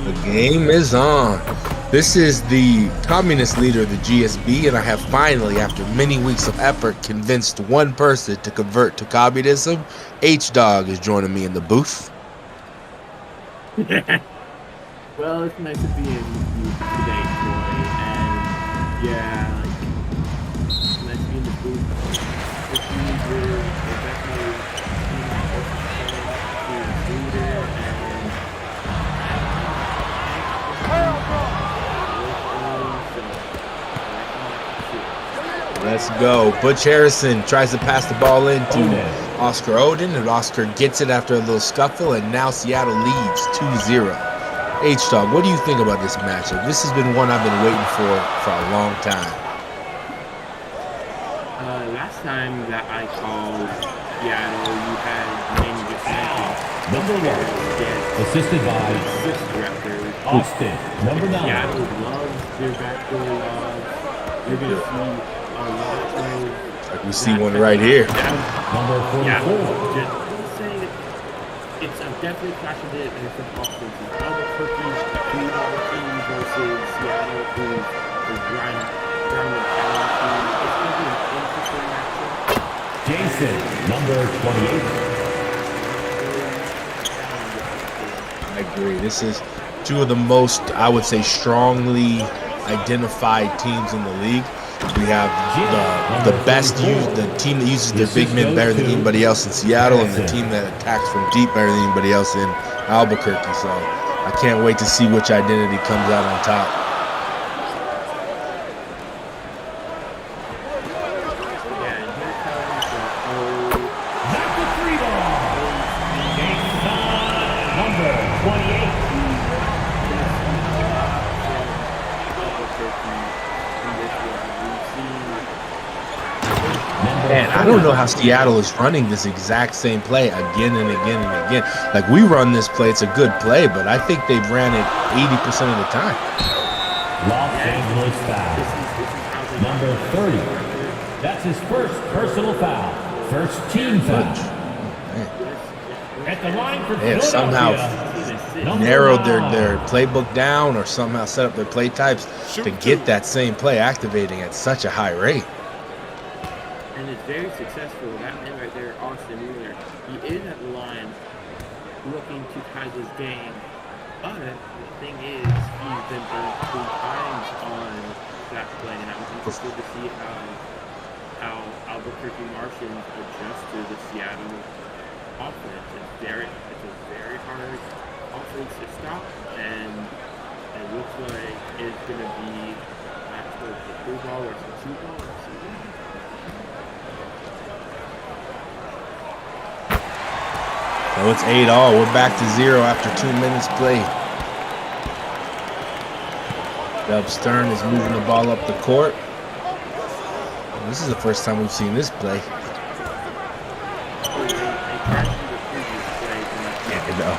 The game is on. This is the communist leader of the GSB, and I have finally, after many weeks of effort, convinced one person to convert to communism. H-Dog is joining me in the booth. Well, it's nice to be in with you today, Troy, and yeah, it's nice to be in the booth with you. You're definitely leader, and let's go. Butch Harrison tries to pass the ball into Oscar Oden, and Oscar gets it after a little scuffle, and now Seattle leads 2-0. H-Dog, what do you think about this matchup? This has been one I've been waiting for a long time. Last time that I called Seattle, you had Manny just number 1, assisted by assist director Austin. Number 9. Seattle loves their backdoor logs. You're gonna see a lot of. Like we see one right here. Number 44. It's definitely clash of it, and it's an offensive. Albuquerque, who are the team versus Seattle, who is grinding the talent team. It's going to be an interesting matchup. Jason, number 28. I agree. This is two of the most, I would say, strongly identified teams in the league. We have the best the team that uses their big men better than anybody else in Seattle, and the team that attacks from deep better than anybody else in Albuquerque. So I can't wait to see which identity comes out on top. Man, I don't know how Seattle is running this exact same play again and again and again. Like, we run this play, it's a good play, but I think they've ran it 80% of the time. Los Angeles foul. Number 30. That's his first personal foul. First team foul. At the line for they have somehow narrowed their playbook down, or somehow set up their play types to get that same play activating at such a high rate. And it's very successful. That man right there, Austin Wheeler, he is at the line looking to tie this game. But the thing is, he's been burnt 2 times on that play, and I'm interested to see how Albuquerque Martians adjust to the Seattle offense. It's a very hard offense to stop, and it looks like it's going to be not towards the 2-ball or some 2-ball or something. So it's 8-all. We're back to 0 after 2 minutes played. Dub Stern is moving the ball up the court. This is the first time we've seen this play. Yeah, no.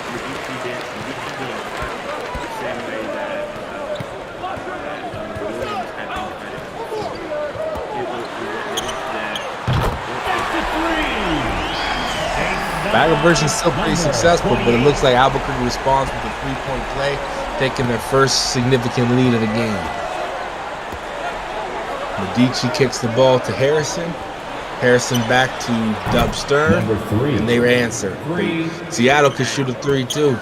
Battle version still pretty successful, but it looks like Albuquerque responds with a 3-point play, taking their first significant lead of the game. Medici kicks the ball to Harrison. Harrison back to Dub Stern, and they answer. Seattle could shoot a 3 too.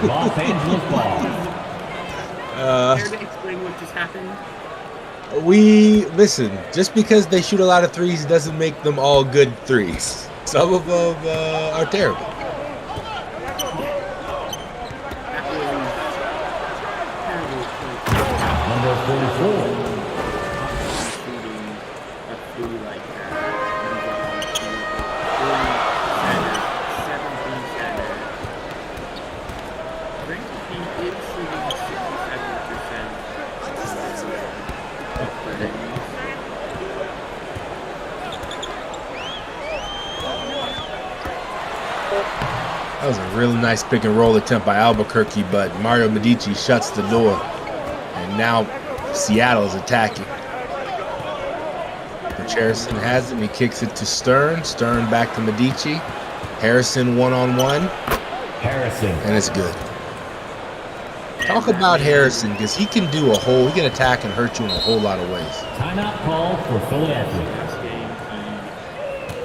Los Angeles ball. Care to explain what just happened? Listen, just because they shoot a lot of threes doesn't make them all good threes. Some of them are terrible. Number 44. That was a really nice pick and roll attempt by Albuquerque, but Mario Medici shuts the door. And now Seattle is attacking. Which Harrison has it, and he kicks it to Stern. Stern back to Medici. Harrison one-on-one. Harrison. And it's good. Talk about Harrison, because he can attack and hurt you in a whole lot of ways. Timeout call for Philadelphia. Last game,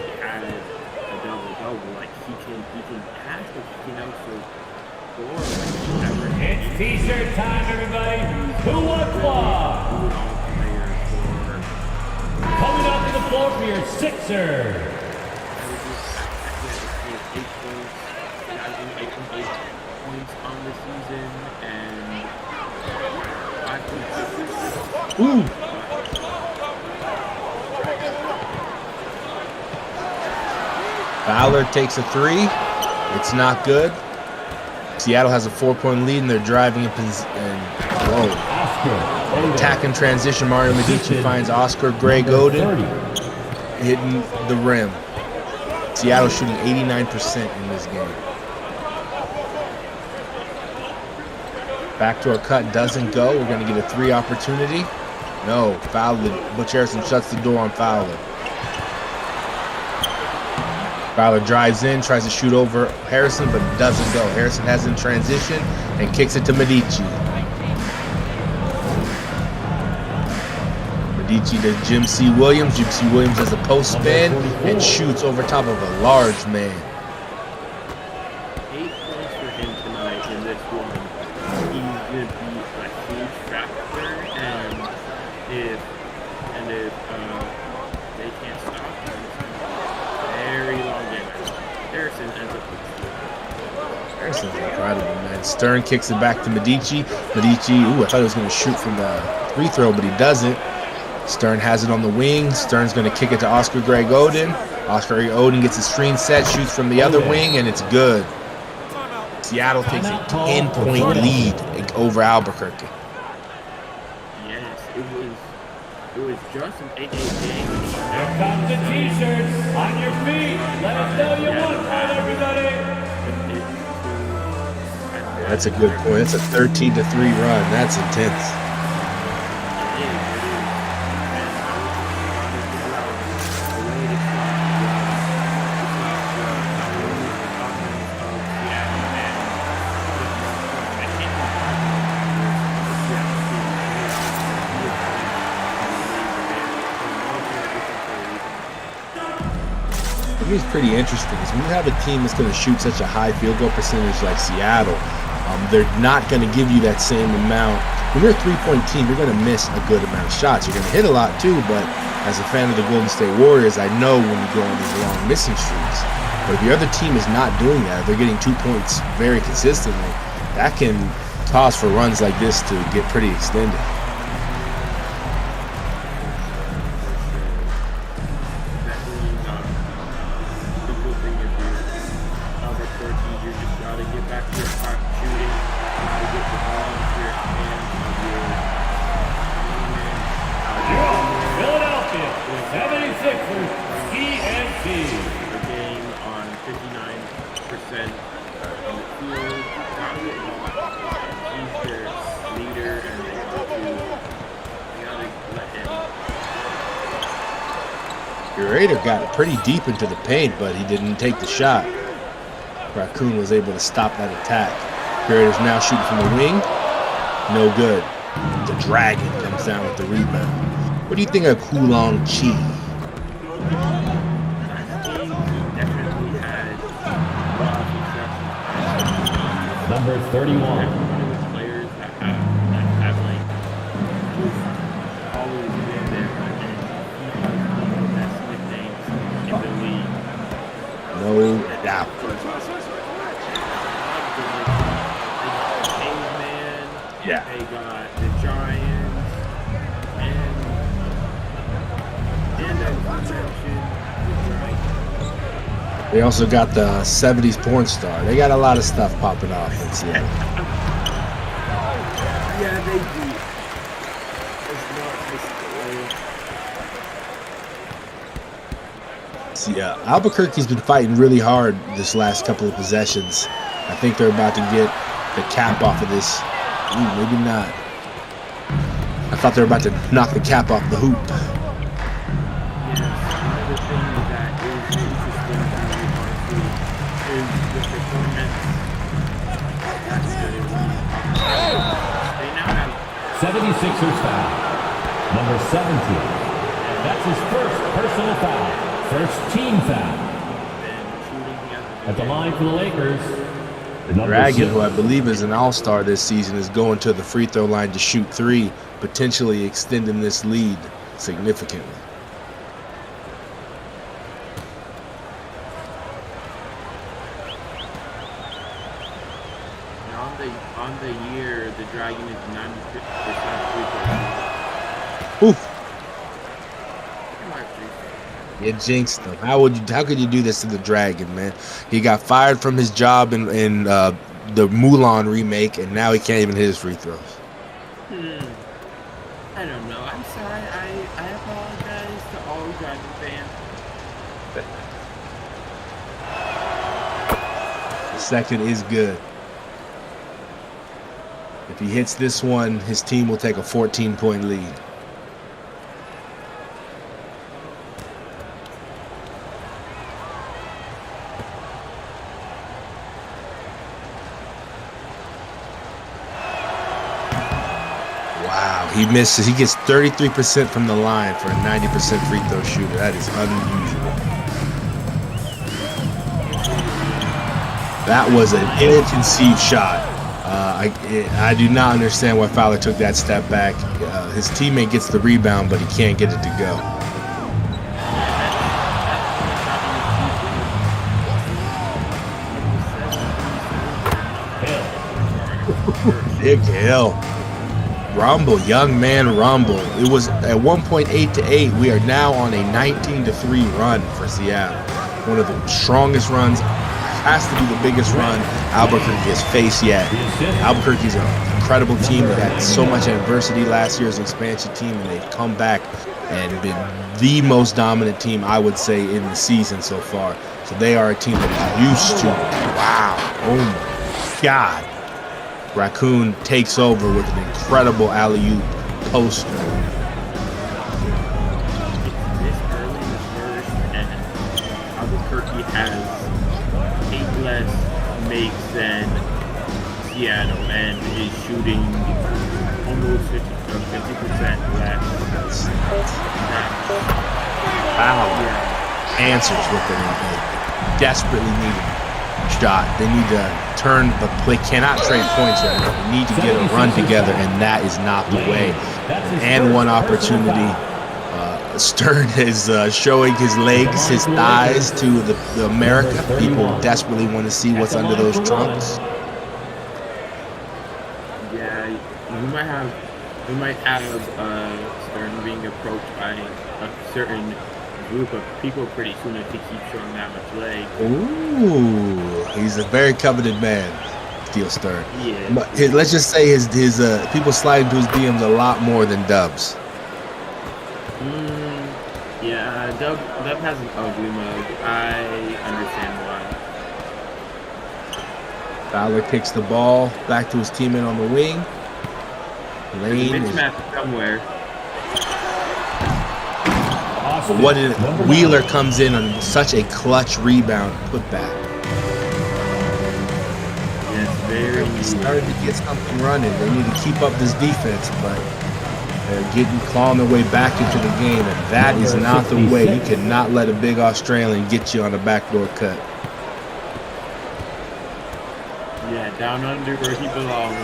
he had a double-double. Like, he can pass, but he can also score. It's t-shirt time, everybody. Who wants love? Coming up to the floor for your Sixers. 8 points on the season and 5 points. Ooh. Fowler takes a three. It's not good. Seattle has a 4-point lead, and they're driving and attack and transition. Mario Medici finds Oscar Gray Godin hitting the rim. Seattle shooting 89% in this game. Backdoor cut doesn't go. We're going to get a 3 opportunity. No, Fowler. Butch Harrison shuts the door on Fowler. Fowler drives in, tries to shoot over Harrison, but it doesn't go. Harrison has in transition and kicks it to Medici. Medici to Jim C. Williams. Jim C. Williams has a post spin and shoots over top of a large man. 8 points for him tonight in this one. He's going to be a huge factor, and if they can't stop him, it's a very long game. Harrison ends up with Harrison's incredible, man. Stern kicks it back to Medici. Medici, I thought he was going to shoot from the free throw, but he doesn't. Stern has it on the wing. Stern's going to kick it to Oscar Gray Godin. Oscar Gray Godin gets a screen set, shoots from the other wing, and it's good. Seattle takes a 10-point lead over Albuquerque. Yes, it was just an 8-8 game. Here comes the t-shirts on your feet. Let us know you want one, everybody. That's a good point. It's a 13-3 run. That's intense. It's pretty interesting because when you have a team that's going to shoot such a high field goal percentage like Seattle, they're not going to give you that same amount. When you're a 3-point team, you're going to miss a good amount of shots. You're going to hit a lot too, but as a fan of the Golden State Warriors, I know when you go on these long missing streaks. But if your other team is not doing that, they're getting 2 points very consistently, that can cause for runs like this to get pretty extended. Curator got it pretty deep into the paint, but he didn't take the shot. Raccoon was able to stop that attack. Curator's now shooting from the wing. No good. The Dragon comes down with the rebound. What do you think of Kulong Chi? Number 31. No doubt. Yeah. They got the Giants and they also got the 70s porn star. They got a lot of stuff popping off in Seattle. Yeah, they do. It's not just See, Albuquerque's been fighting really hard this last couple of possessions. I think they're about to get the cap off of this. Ooh, maybe not. I thought they were about to knock the cap off the hoop. Yes, another thing that is interesting to me, honestly, is the performance. That's good. They now have 76ers foul. Number 17. That's his first personal foul. First team foul. been shooting the At the line for the Lakers, number Dragon, 6. who I believe is an all-star this season, is going to the free throw line to shoot 3, potentially extending this lead significantly. on the year, the Dragon is 90% free throw. Oof. You jinxed him. How could you do this to the Dragon, man? He got fired from his job in the Mulan remake, and now he can't even hit his free throws. I don't know. I'm sorry. I apologize to all Dragon fans. The second is good. If he hits this one, his team will take a 14-point lead. Wow, he misses. He gets 33% from the line for a 90% free throw shooter. That is unusual. That was an ill-conceived shot. I do not understand why Fowler took that step back. His teammate gets the rebound, but he can't get it to go. Big Hill. Rumble, young man Rumble. It was at one point 8-8. We are now on a 19-3 run for Seattle. One of the strongest runs. Has to be the biggest run Albuquerque has faced yet. Albuquerque's an incredible team that had so much adversity last year as an expansion team, and they've come back and been the most dominant team, I would say, in the season so far. So they are a team that is used to. Wow. Oh my God. Raccoon takes over with an incredible alley-oop poster. This early in the first, and Albuquerque has 8 less makes than Seattle, and is shooting almost 50% less. Wow. Yeah. Answers what they desperately need. Shot. They need to turn the play. Cannot trade points right now. They need to get a run together, and that is not the way. And one opportunity. Stern is showing his legs, his thighs to the America. People desperately want to see what's under those trunks. Yeah, we might have Stern being approached by a certain group of people pretty soon if he keeps showing that much leg. Ooh, he's a very coveted man, Steel Stern. Yeah. But let's just say his people slide into his DMs a lot more than Dubs. Yeah, Dub has an ugly mug. I understand why. Fowler kicks the ball back to his teammate on the wing. Lane is mismatch somewhere. what did Wheeler comes in on such a clutch rebound putback. Yes, very. They started to get something running. They need to keep up this defense, but they're clawing their way back into the game, and that is not the way. You cannot let a big Australian get you on a backdoor cut. Yeah, down under where he belongs.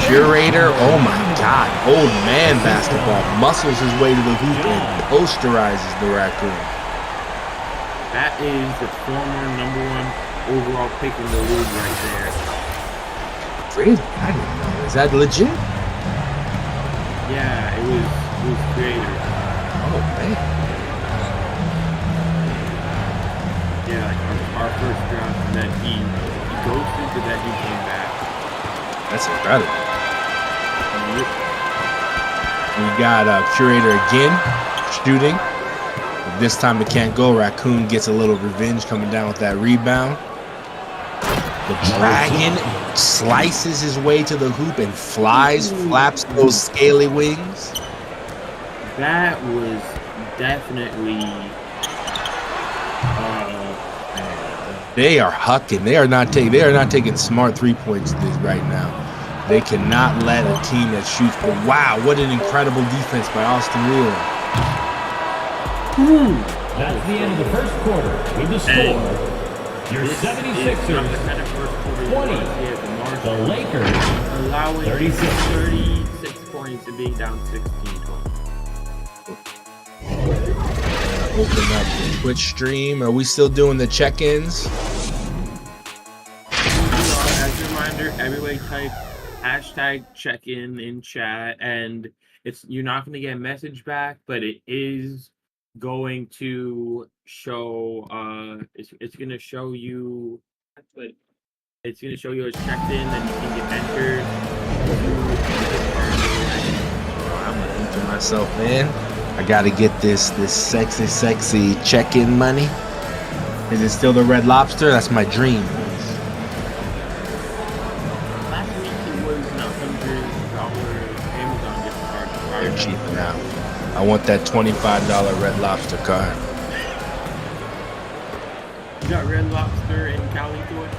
Curator, oh my God, old man basketball, muscles his way to the hoop and posterizes the Raccoon. That is the former #1 overall pick in the league right there. Really? I didn't know. Is that legit? Yeah, it was Creator. Oh man. Yeah, like our first draft, and then he ghosted, but then he came back. That's incredible. We got Curator again, shooting. But this time it can't go. Raccoon gets a little revenge coming down with that rebound. The Dragon slices his way to the hoop and flaps those scaly wings. That was definitely. They are hucking. They are not taking smart 3-points right now. They cannot let a team that shoots. But wow, what an incredible defense by Austin Wheeler. That's the end of the first quarter. With the score, your 76ers 20. The Lakers allowing 36 points and being down 16. Open up the Twitch stream. Are we still doing the check-ins? As a reminder, everybody type hashtag check-in in chat, and you're not going to get a message back, but it is going to show. It's going to show you. But it's going to show you as checked in, and you can get entered. I'm going to enter myself in. I gotta get this sexy check-in money. Is it still the Red Lobster? That's my dream. Last week it was $100 Amazon gift card. They're cheap now. I want that $25 Red Lobster card. You got Red Lobster in Cali toy?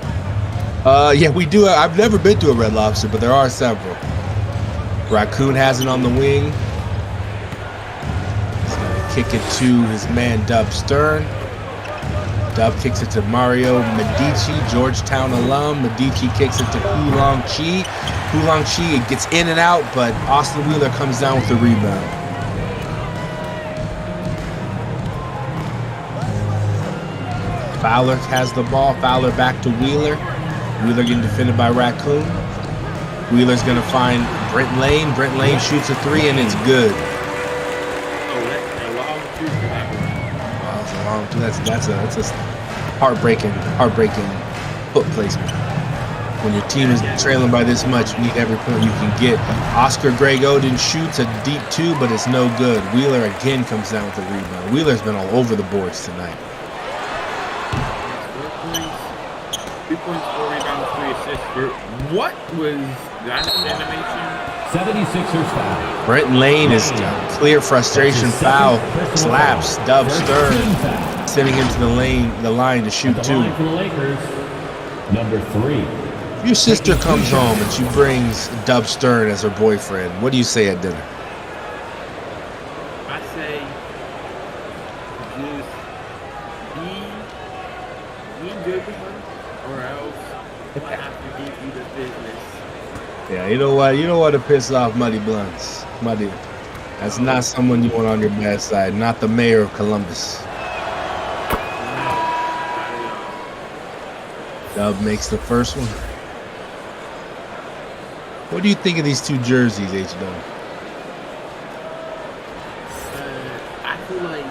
Yeah, we do. I've never been to a Red Lobster, but there are several. Raccoon has it on the wing. Kick it to his man Dub Stern. Dub kicks it to Mario Medici, Georgetown alum. Medici kicks it to Oolong Chi. Oolong Chi gets in and out, but Austin Wheeler comes down with the rebound. Fowler has the ball. Fowler back to Wheeler. Wheeler getting defended by Raccoon. Wheeler's gonna find Brent Lane. Brent Lane shoots a 3 and it's good. That's a heartbreaking foot placement. When your team is trailing by this much, you need every point you can get. Oscar Greg Oden shoots a deep 2, but it's no good. Wheeler again comes down with the rebound. Wheeler's been all over the boards tonight. 3 points, 4 rebounds, 3 assists. What was that animation? 76ers foul. Brent Lane is clear frustration foul. Slaps Dub Stern, sending him to the line to shoot 2. For the Lakers, number 3. Your sister comes home and she brings Dub Stern as her boyfriend. What do you say at dinner? I say, just be good with her, or else I have to give you the business. Yeah, you know what? You don't want to piss off Muddy Blunts. Muddy. That's not someone you want on your bad side. Not the mayor of Columbus. Dub makes the first one. What do you think of these 2 jerseys, H-Dub? I feel like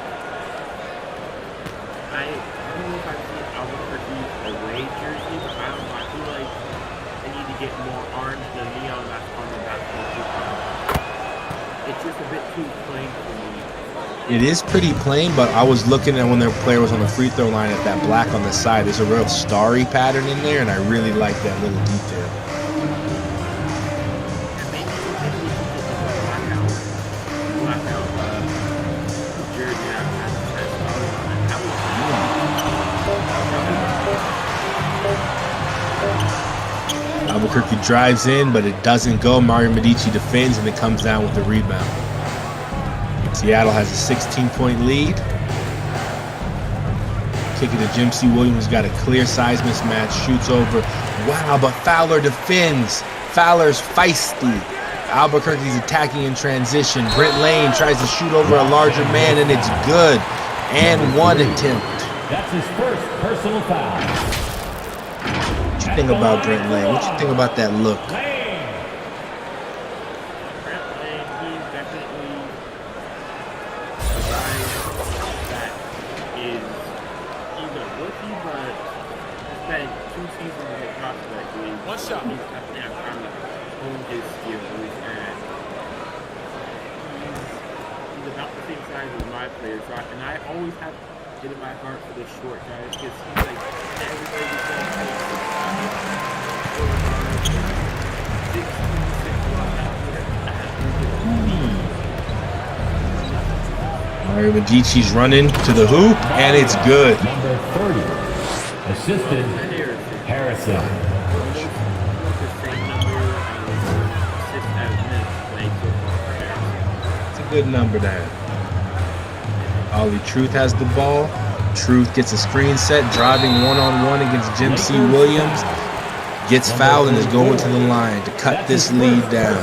I don't know if I've seen Albuquerque away jersey, but I don't know. I feel like they need to get more orange than neon that's on the basketball. It's just a bit too plain for me. It is pretty plain, but I was looking at when their player was on the free throw line at that black on the side. There's a real starry pattern in there, and I really like that little detail. And maybe we should get the blackout jersey that has Albuquerque drives in, but it doesn't go. Mario Medici defends, and it comes down with the rebound. Seattle has a 16-point lead. Kick it to Jim C. Williams, got a clear size mismatch, shoots over. Wow, but Fowler defends. Fowler's feisty. Albuquerque's attacking in transition. Brent Lane tries to shoot over a larger man, and it's good. And 1 attempt. That's his first personal foul. What you think about Brent Lane? What you think about that look? about the same size as my player, so and I always have it in my heart for the short guys because he's like everybody's Mario Medici's running to the hoop, and it's good. Number 30, assistant Harrison. It's a good number to have. Ollie Truth has the ball. Truth gets a screen set, driving one-on-one against Jim C. Williams. Gets fouled and is going to the line to cut this lead down.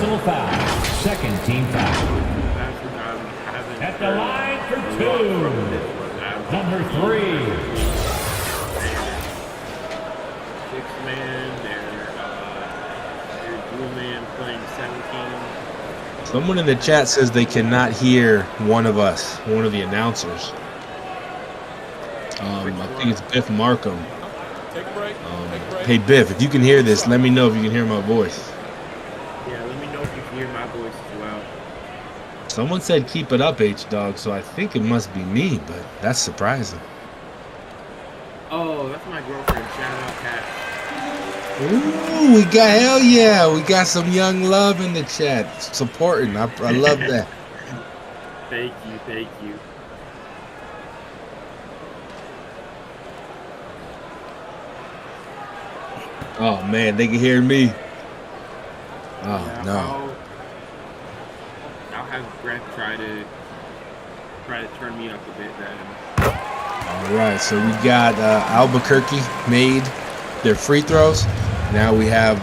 Second team foul. At the line for 2. Number 3. Six-man, they're dual-man playing 17. Someone in the chat says they cannot hear one of us, one of the announcers. I think it's Biff Markham. Hey Biff, if you can hear this, let me know if you can hear my voice. Yeah, let me know if you can hear my voice as well. Someone said keep it up, H-Dog, so I think it must be me, but that's surprising. Oh, that's my girlfriend. Shout out, Kat. Ooh, we got, hell yeah, we got some young love in the chat supporting. I love that. Thank you. Oh man, they can hear me. Oh Yeah, no. I'll have Brett try to turn me up a bit then. All right, so we got Albuquerque made their free throws. Now we have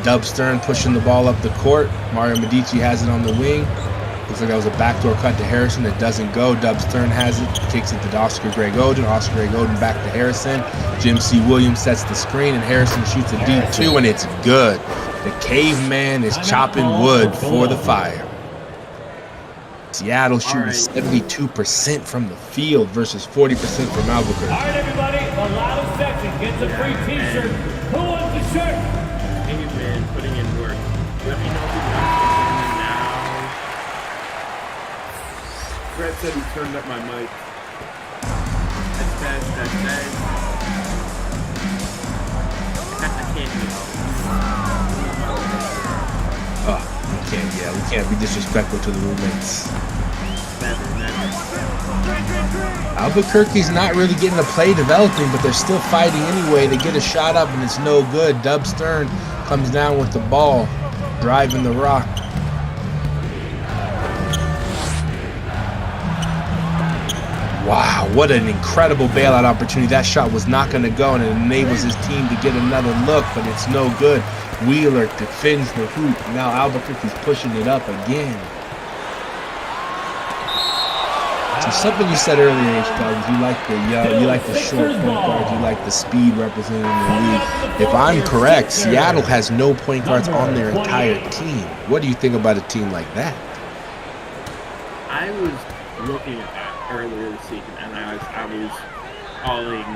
Dub Stern pushing the ball up the court. Mario Medici has it on the wing. Looks like that was a backdoor cut to Harrison that doesn't go. Dub Stern has it, kicks it to Oscar Greg Oden. Oscar Greg Oden back to Harrison. Jim C. Williams sets the screen, and Harrison shoots a deep 2, and it's good. The caveman is chopping wood for the Fire. Seattle shooting 72% from the field versus 40% from Albuquerque. All right, everybody, the loudest section gets a free T-shirt. Who wants the shirt? Caveman putting in work. Let me know if you got it now. Brett said he turned up my mic. That's. I can't yell. Oh, we can't be disrespectful to the roommates. Never. Albuquerque's not really getting a play developing, but they're still fighting anyway. They get a shot up and it's no good. Dub Stern comes down with the ball, driving the rock. Wow, what an incredible bailout opportunity. That shot was not going to go, and it enables his team to get another look, but it's no good. Wheeler defends the hoop. Now Albuquerque's pushing it up again. So something you said earlier, H-Dog, is you like the short point guards, you like the speed represented in the league. If I'm correct, Seattle has no point guards on their entire team. What do you think about a team like that? I was looking at that earlier this season, and I was calling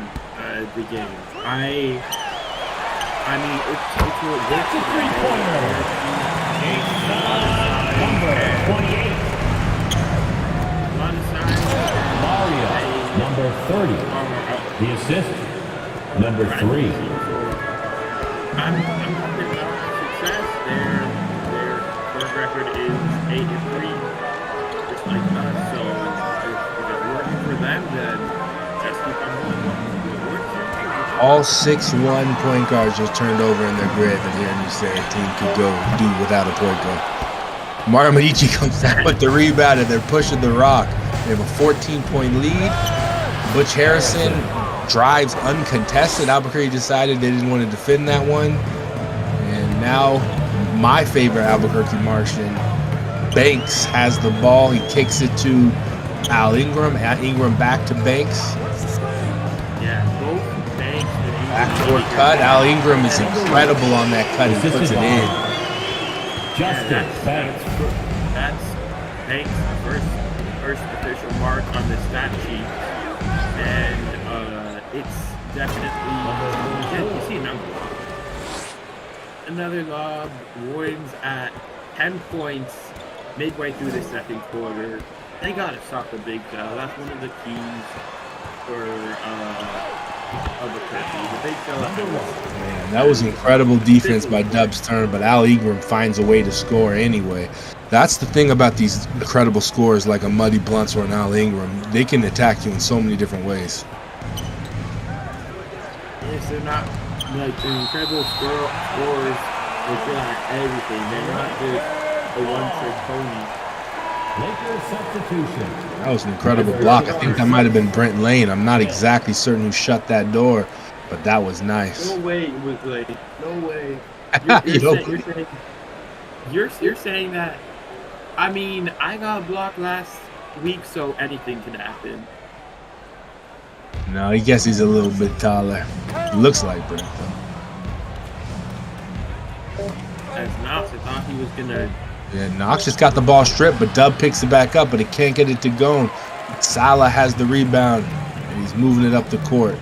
the game. I mean, it's a three-pointer. Number 28. Mario, number 30. The assist, number 3. I'm hoping about success. Their court record is 8-3, just like us. So if it's working for them, then just keep on going. All 6'1" point guards just turned over in their grid, and here you say a team could go do without a point guard. Mario Medici comes down with the rebound, and they're pushing the rock. They have a 14-point lead. Butch Harrison drives uncontested. Albuquerque decided they didn't want to defend that one. And now my favorite Albuquerque Martian, Banks, has the ball. He kicks it to Al Ingram. Ingram back to Banks. Yeah, both Banks and Ingram. Backcourt cut. Al Ingram is incredible on that cut. He puts it in. Justin Banks. That's Banks' first official mark on the stat sheet, and it's definitely you see another lob. Williams at 10 points, midway through the second quarter. They got to stop the big fella. That's one of the keys for Albuquerque. The big fella. Man, that was incredible defense by Dub Stern, but Al Ingram finds a way to score anyway. That's the thing about these incredible scorers like a Muddy Blunts or an Al Ingram. They can attack you in so many different ways. Yes, they're not like the incredible scorers. They feel like everything. They're not just a one-trick pony. Lakers substitution. That was an incredible block. I think that might have been Brent Lane. I'm not exactly certain who shut that door, but that was nice. No way it was Lane. No way. You're saying that. I mean, I got blocked last week, so anything can happen. No, I guess he's a little bit taller. He looks like Brent, though. As Knox, I thought he was gonna. Yeah, Knox just got the ball stripped, but Dub picks it back up, but he can't get it to go. Salah has the rebound, and he's moving it up the court.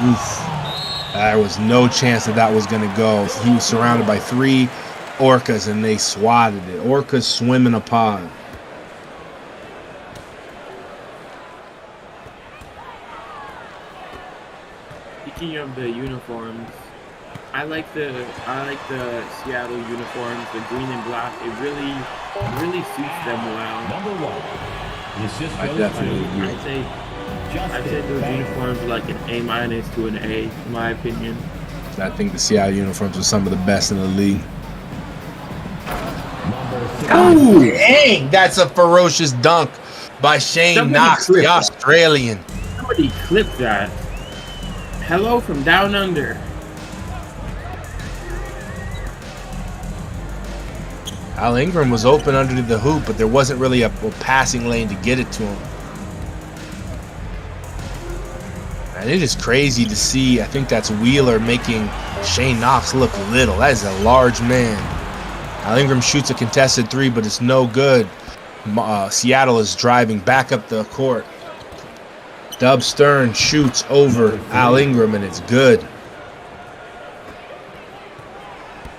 Oof. There was no chance that was going to go. He was surrounded by 3 Orcas, and they swatted it. Orcas swim in a pond. Speaking of the uniforms, I like the Seattle uniforms, the green and black. It really suits them well. Number 1. The assist I goes definitely to agree. I'd say those uniforms are like an A- to an A, in my opinion. I think the Seattle uniforms are some of the best in the league. Oh, dang! That's a ferocious dunk by Shane Knox, the Australian. Somebody clipped that. Hello from down under. Al Ingram was open under the hoop, but there wasn't really a passing lane to get it to him. And it is crazy to see. I think that's Wheeler making Shane Knox look little. That is a large man. Al Ingram shoots a contested 3, but it's no good. Seattle is driving back up the court. Dub Stern shoots over Al Ingram, and it's good.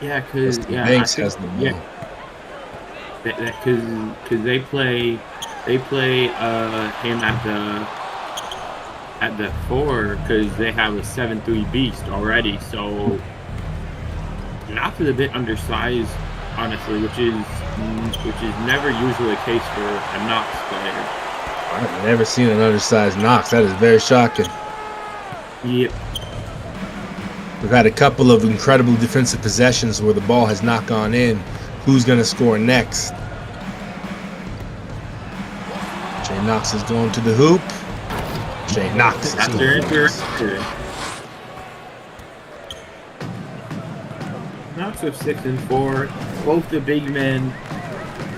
Yeah, because Banks has the ball. Yeah, because they play him at the 4 because they have a 7'3" beast already. So Knox is a bit undersized, honestly, which is never usually the case for a Knox player. I've never seen an undersized Knox. That is very shocking. Yep. We've had a couple of incredible defensive possessions where the ball has not gone in. Who's going to score next? Jay Knox is going to the hoop. Jay Knox. Knox with 6 and 4. Both the big men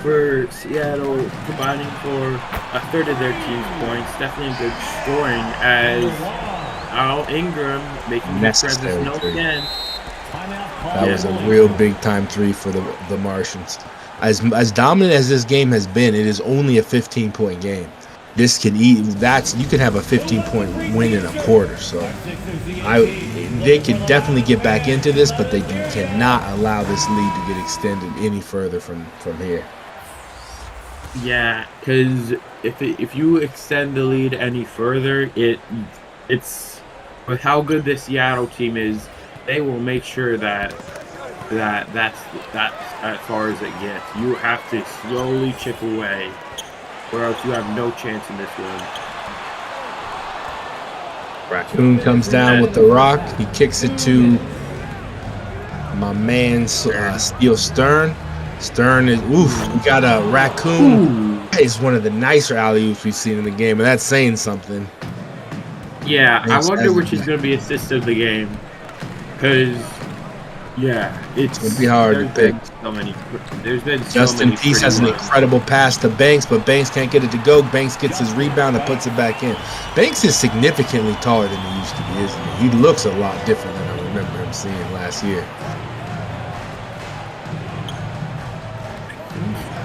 for Seattle combining for a third of their team's points. Definitely good scoring as Al Ingram making his presence known again. That was a real big time 3 for the Martians. As dominant as this game has been, it is only a 15-point game. This can you can have a 15-point win in a quarter. So they can definitely get back into this, but they cannot allow this lead to get extended any further from here. Yeah, because if you extend the lead any further, it's with how good this Seattle team is, they will make sure that's as far as it gets. You have to slowly chip away, or else you have no chance in this one. Raccoon comes down with the rock. He kicks it to my man Steel Stern. Stern is we got a Raccoon. That is one of the nicer alley-oops we've seen in the game, and that's saying something. Yeah, I wonder which is going to be assist of the game, because it's going to be hard to pick. There's been Justin Peace has an incredible pass to Banks, but Banks can't get it to go. Banks gets his rebound and puts it back in. Banks is significantly taller than he used to be, isn't he? He looks a lot different than I remember him seeing last year.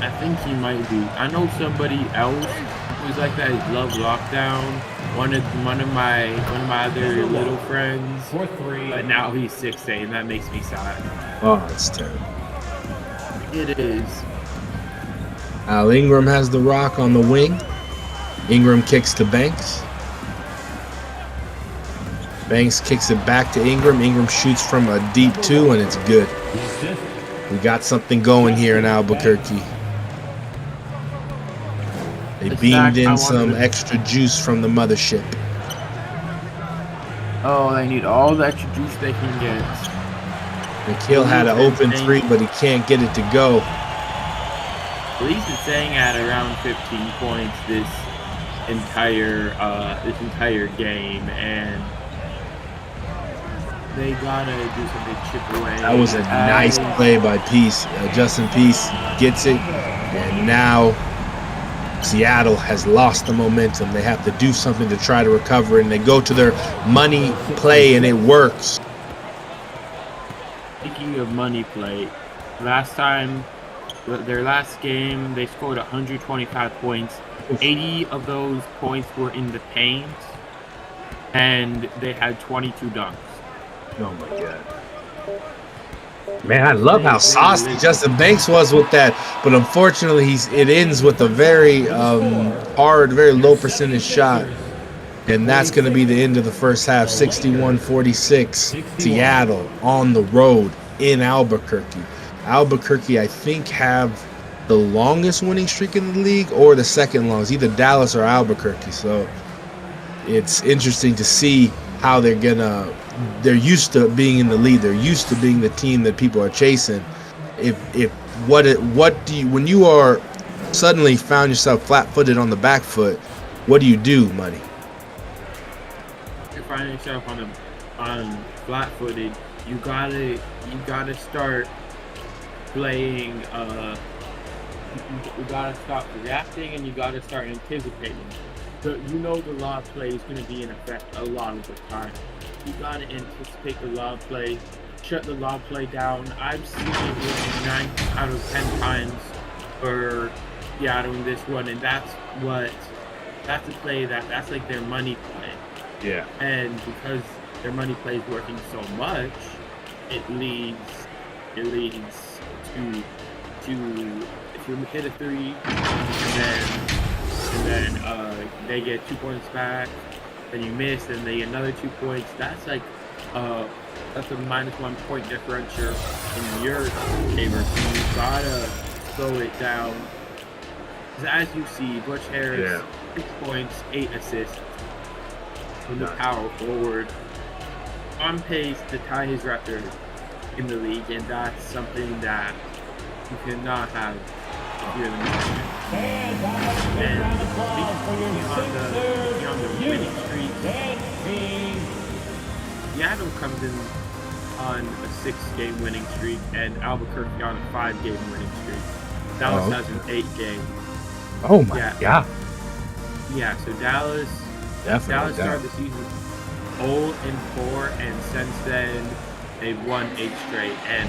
I think he might be. I know somebody else who's like that. Is Love Lockdown. One of my other little friends. But now he's 6'8", and that makes me sad. Oh, that's terrible. It is. Al Ingram has the rock on the wing. Ingram kicks to Banks. Banks kicks it back to Ingram. Ingram shoots from a deep 2, and it's good. We got something going here in Albuquerque. They beamed in some extra juice from the mothership. Oh, they need all the extra juice they can get. McHale had an open 3, but he can't get it to go. At least it's saying at around 15 points this entire game, and they gotta do something to chip away. That was a nice play by Peace. Justin Peace gets it, and now Seattle has lost the momentum. They have to do something to try to recover, and they go to their money play, and it works. Speaking of money play, their last game, they scored 125 points. 80 of those points were in the paint, and they had 22 dunks. Oh my God. Man, I love how saucy Justin Banks was with that, but unfortunately, it ends with a very hard, very low percentage shot, and that's going to be the end of the first half. 61-46, Seattle on the road in Albuquerque. Albuquerque, I think, have the longest winning streak in the league, or the second longest, either Dallas or Albuquerque. So it's interesting to see how they're used to being in the lead. They're used to being the team that people are chasing. When you are suddenly found yourself flat-footed on the back foot, what do, Money? You find yourself on flat-footed, you gotta start playing. You gotta stop reacting, and you gotta start anticipating. The lob play is going to be in effect a lot of the time. You got to anticipate the lob play, shut the lob play down. I've seen it 9 out of 10 times for Seattle in this one, and that's a play that's like their money play. Yeah. And because their money play is working so much, it leads to if you hit a 3 and then they get 2 points back, then you miss, and they get another 2 points. That's like that's a -1 point differential in your favor. So you gotta slow it down. As you see, Butch Harris, 6 points, 8 assists from the power forward, on pace to tie his record in the league, and that's something that you cannot have if you're in the market. And speaking on the winning streak, Seattle comes in on a 6-game winning streak, and Albuquerque on a 5-game winning streak. Dallas has an 8-game. Oh my God! Yeah, so Dallas started the season 0-4, and since then they've won 8 straight. And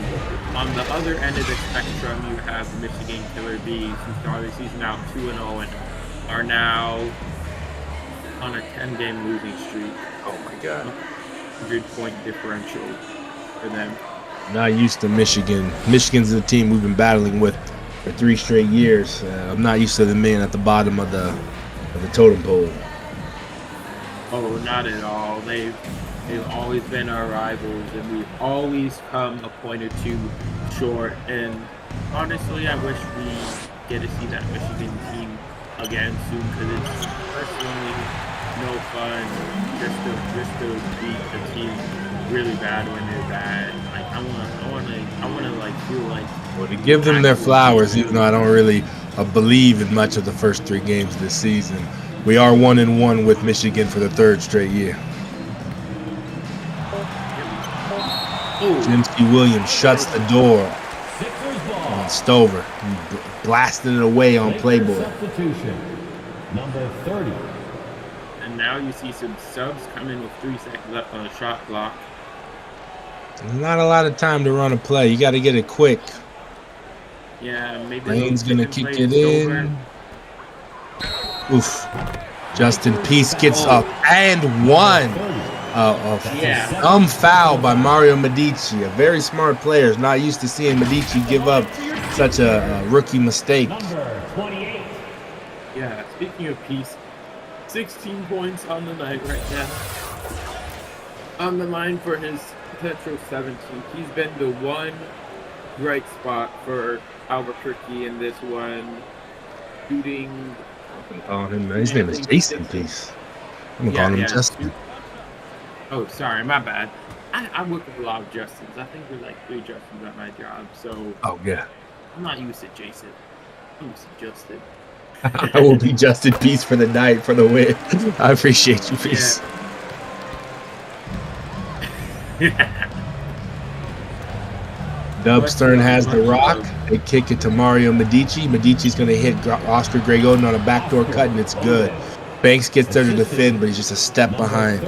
on the other end of the spectrum, you have the Michigan Killer Bees, who started the season out 2-0 and are now on a 10-game losing streak. Oh my God! 100-point differential for them. Not used to Michigan. Michigan's the team we've been battling with for 3 straight years. I'm not used to the men at the bottom of the totem pole. Oh, not at all. They've always been our rivals, and we've always come a point or 2 short. And honestly, I wish we get to see that Michigan team again soon, because it's personally no fun just to beat a team really bad when they're bad. Like I wanna like feel like. Well, to give them their flowers, even though I don't really believe in much of the first 3 games this season, we are 1-1 with Michigan for the 3rd straight year. Jimsky Williams shuts the door on Stover. He blasted it away on Playboy. Substitution, number 30. And now you see some subs come in with 3 seconds left on the shot clock. Not a lot of time to run a play. You got to get it quick. Yeah, maybe Lane's going to kick it in. Oof. Justin Peace gets up and 1. Dumb foul by Mario Medici, a very smart player. Is not used to seeing Medici give up such a rookie mistake. Number 28. Yeah, speaking of peace, 16 points on the night right now. On the line for his potential 17th. He's been the one bright spot for Albuquerque in this one. Shooting. His name is Jason Peace. I'm gonna call him Justin. Oh, sorry, my bad. I work with a lot of Justins. I think there's like 3 Justins at my job, so. Oh yeah. I'm not used to Jason. I'm used to Justin. I will be Justin Peace for the night for the win. I appreciate you, Peace. Yeah. Dub Stern has the rock. They kick it to Mario Medici. Medici's going to hit Oscar Greg Oden on a backdoor cut, and it's good. Banks gets there to defend, but he's just a step behind.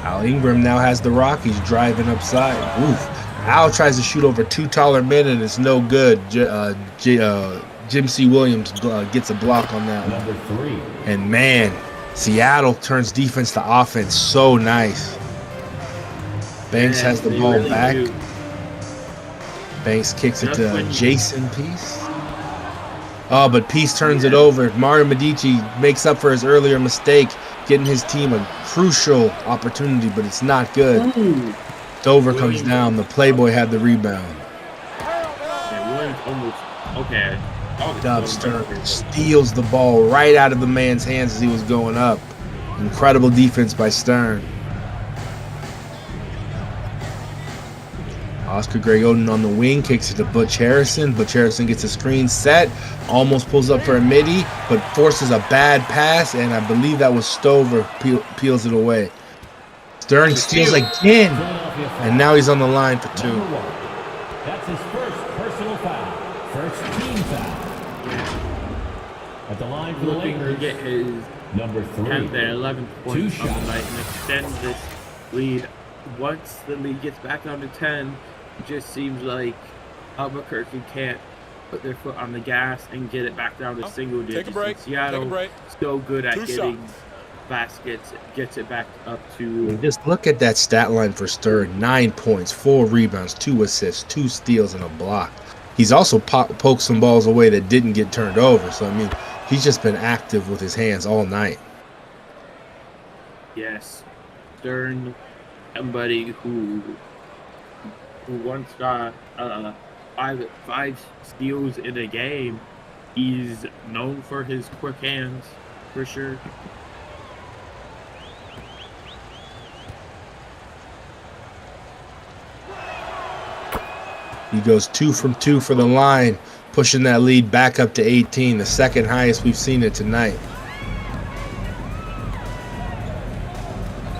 Al Ingram now has the rock. He's driving upside. Oof. Al tries to shoot over 2 taller men, and it's no good. Jim C. Williams gets a block on that one. And man, Seattle turns defense to offense so nice. Banks has the ball back. Banks kicks it to Jason Peace. Oh, but Peace turns it over. Mario Medici makes up for his earlier mistake, getting his team a crucial opportunity, but it's not good. Dover comes down. The Playboy had the rebound. Williams almost. Okay. Dub Stern steals the ball right out of the man's hands as he was going up. Incredible defense by Stern. Oscar Greg Oden on the wing kicks it to Butch Harrison. Butch Harrison gets a screen set, almost pulls up for a midi, but forces a bad pass, and I believe that was Stover peels it away. Stern steals again, and now he's on the line for 2. That's his first personal foul. First team foul. At the line for the Lakers, to get his number 3. 10th and 11th points on the night and extend this lead. Once the lead gets back down to 10, it just seems like Albuquerque can't put their foot on the gas and get it back down to single digits. Take a break. Seattle so good at getting baskets, gets it back up to. Just look at that stat line for Stern: 9 points, 4 rebounds, 2 assists, 2 steals, and a block. He's also poked some balls away that didn't get turned over. So I mean, he's just been active with his hands all night. Yes, Stern, somebody who once got 5 steals in a game. He's known for his quick hands, for sure. He goes 2 from 2 for the line, pushing that lead back up to 18, the second highest we've seen it tonight.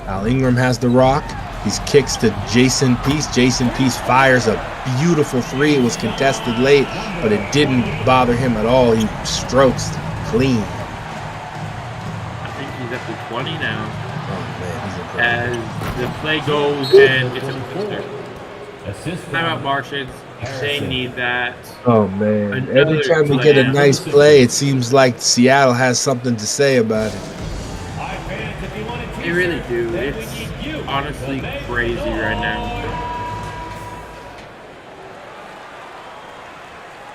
Al Ingram has the rock. He kicks to Jason Peace. Jason Peace fires a beautiful 3. It was contested late, but it didn't bother him at all. He strokes clean. I think he's up to 20 now. Oh, man, he's incredible. As the play goes and it's a twister. Timeout Martians. They need that. Oh, man. Every time we get a nice play, it seems like Seattle has something to say about it. They really do. It's honestly crazy right now.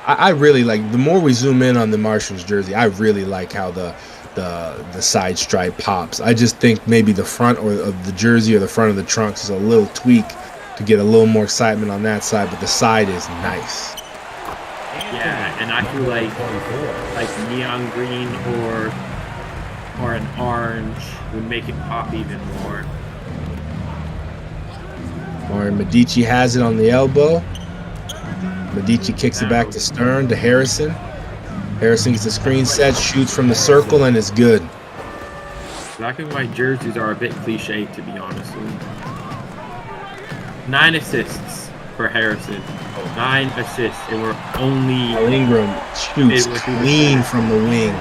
I really like, the more we zoom in on the Martians jersey, I really like how the side stripe pops. I just think maybe the front or of the jersey or the front of the trunks is a little tweak to get a little more excitement on that side, but the side is nice. Yeah, and I feel like neon green or an orange would make it pop even more. Mario Medici has it on the elbow. Medici kicks it back to Stern, to Harrison. Harrison gets a screen set, shoots from the circle, and it's good. Black and white jerseys are a bit cliche, to be honest with you. 9 assists for Harrison. 9 assists. They were only. Ingram shoots clean from the wing.